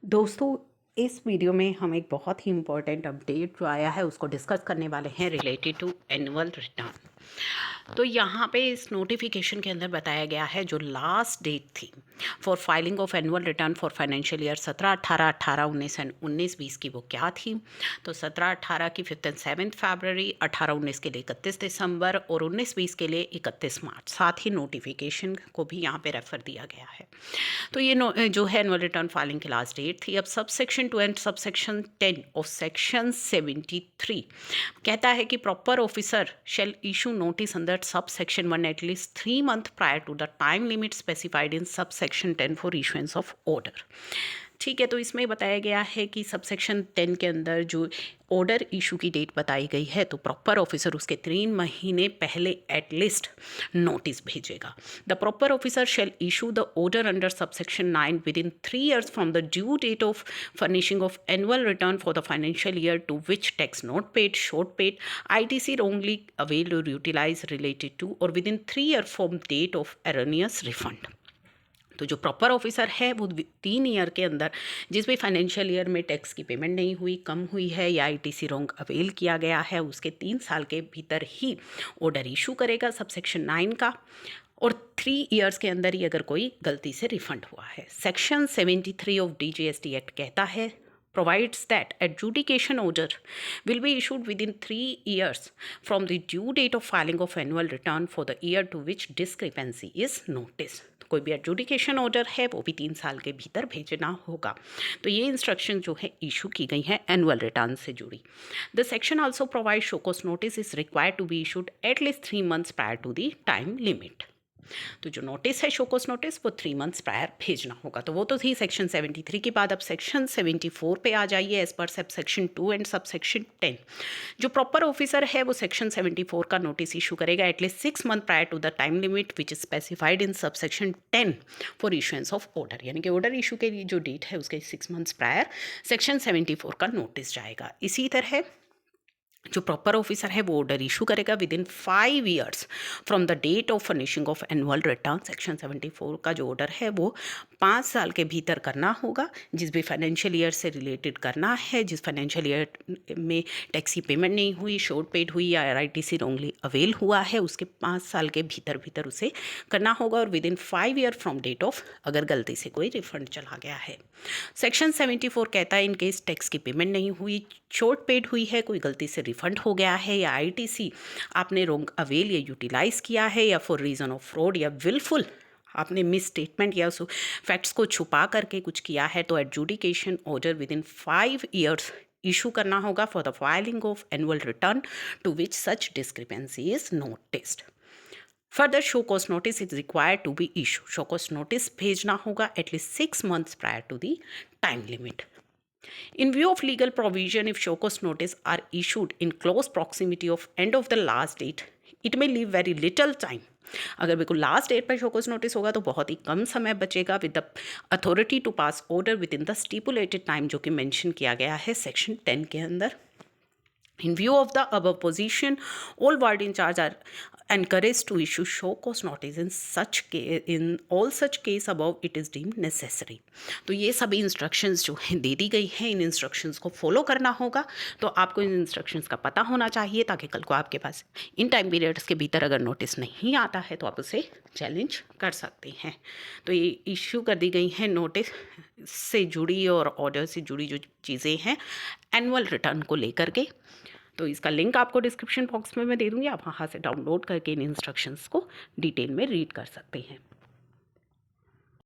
दोस्तों, इस वीडियो में हम एक बहुत ही इम्पोर्टेंट अपडेट जो आया है उसको डिस्कस करने वाले हैं रिलेटेड टू एनुअल रिटर्न। तो यहाँ पे इस नोटिफिकेशन के अंदर बताया गया है जो लास्ट डेट थी for filing of annual return for financial year 17, 18, 18, 19 and 19, 20 की वो क्या थी। तो 17, 18 की 5 एंड 7 फरवरी, 18, 19 के लिए 31 दिसंबर और 19, 20 के लिए 31 मार्च। साथ ही नोटिफिकेशन को भी यहाँ पे रेफर दिया गया है। तो ये जो है एनुअल रिटर्न फाइलिंग की लास्ट डेट थी। अब sub section 2 and sub section 10 of section 73 कहता है कि proper officer shall issue notice under sub section 1 at least 3 month prior to the time limit specified in sub section 10 for issuance of order. ठीक है, तो इसमें बताया गया है कि सब सेक्शन 10 के अंदर जो ऑर्डर इशू की डेट बताई गई है तो प्रॉपर ऑफिसर उसके 3 महीने पहले एटलीस्ट नोटिस भेजेगा। The proper officer shall issue the order under subsection 9 within 3 years from the due date of furnishing of annual return for the financial year to which tax not paid, short paid, ITC wrongly availed or utilized related to or within 3 year from date of erroneous refund। तो जो proper officer है वो 3 year के अंदर जिस भी financial year में tax की पेमेंट नहीं हुई, कम हुई है या ITC रॉन्ग अवेल किया गया है, उसके 3 साल के भीतर ही ऑर्डर इशू करेगा सबसेक्शन 9 का, और 3 ईयर्स के अंदर ही अगर कोई गलती से रिफंड हुआ है। सेक्शन 73 ऑफ DGST एक्ट कहता है provides that adjudication order will be issued within 3 years from the due date of filing of annual return for the year to which discrepancy is noticed। तो कोई भी adjudication order है वो भी 3 साल के भीतर भेजना होगा। तो ये इंस्ट्रक्शन जो है इशू की गई है एनुअल रिटर्न से जुड़ी। The section also provide show cause notice is required to be issued at least 3 months prior to the time limit. तो जो नोटिस है शोकॉस नोटिस वो 3 months प्रायर भेजना होगा। तो वो तो थी सेक्शन 73 के बाद। अब सेक्शन 74 पे आ जाइए। एज पर सब सेक्शन 2 एंड सब सेक्शन 10 जो प्रॉपर ऑफिसर है वो सेक्शन 74 का नोटिस इशू करेगा at least 6 month prior to the time limit which is specified in sub section 10 for issuance of order. यानी कि ऑर्डर इशू के लिए जो डेट है उसके 6 months प्रायर सेक्शन 74 का नोटिस जाएगा। इसी तरह जो प्रॉपर ऑफिसर है वो ऑर्डर इशू करेगा within 5 years from the date of furnishing of annual return. Section 74 का जो ऑर्डर है वो 5 साल के भीतर करना होगा। जिस भी फाइनेंशियल ईयर से रिलेटेड करना है, जिस फाइनेंशियल ईयर में टैक्स की पेमेंट नहीं हुई, शॉर्ट पेड हुई या ITC रॉन्गली अवेल हुआ है, उसके 5 साल के भीतर उसे करना होगा और within 5 year from date of अगर गलती से कोई रिफंड चला गया है। सेक्शन 74 कहता है इन केस टैक्स की पेमेंट नहीं हुई, शॉर्ट पेड हुई है, कोई गलती से रिफंड हो गया है या ITC आपने रॉन्ग अवेल या यूटिलाइज किया है या फॉर रीज़न ऑफ फ्रॉड या विलफुल आपने मिस स्टेटमेंट या फैक्ट्स को छुपा करके कुछ किया है, तो adjudication order within 5 years issue करना होगा for the filing of annual return to which such discrepancy is noticed. Further show cause notice is required to be issue. Show cause notice भेजना होगा at least 6 months prior to the time limit. In view of legal provision, if show cause notice are issued in close proximity of end of the last date, it may leave very little time। अगर बिल्कुल last date पर show cause notice होगा तो बहुत ही कम समय बचेगा with the authority to pass order within the stipulated time जो कि मेंशन किया गया है सेक्शन 10 के अंदर। In view of the above position, all ward in charge are encouraged to issue show cause notice in all such case above it is deemed necessary। तो ये सभी इंस्ट्रक्शंस जो हैं दे दी गई हैं, इन इंस्ट्रक्शंस को फॉलो करना होगा। तो आपको इन इंस्ट्रक्शंस का पता होना चाहिए ताकि कल को आपके पास इन टाइम पीरियड्स के भीतर अगर नोटिस नहीं आता है तो आप उसे चैलेंज कर सकते हैं। तो ये इश्यू कर दी गई हैं नोटिस से जुड़ी और ऑर्डर से जुड़ी जो चीज़ें हैं एनुअल रिटर्न को लेकर के। तो इसका लिंक आपको डिस्क्रिप्शन बॉक्स में मैं दे दूँगी, आप वहाँ से डाउनलोड करके इन इंस्ट्रक्शंस को डिटेल में रीड कर सकते हैं।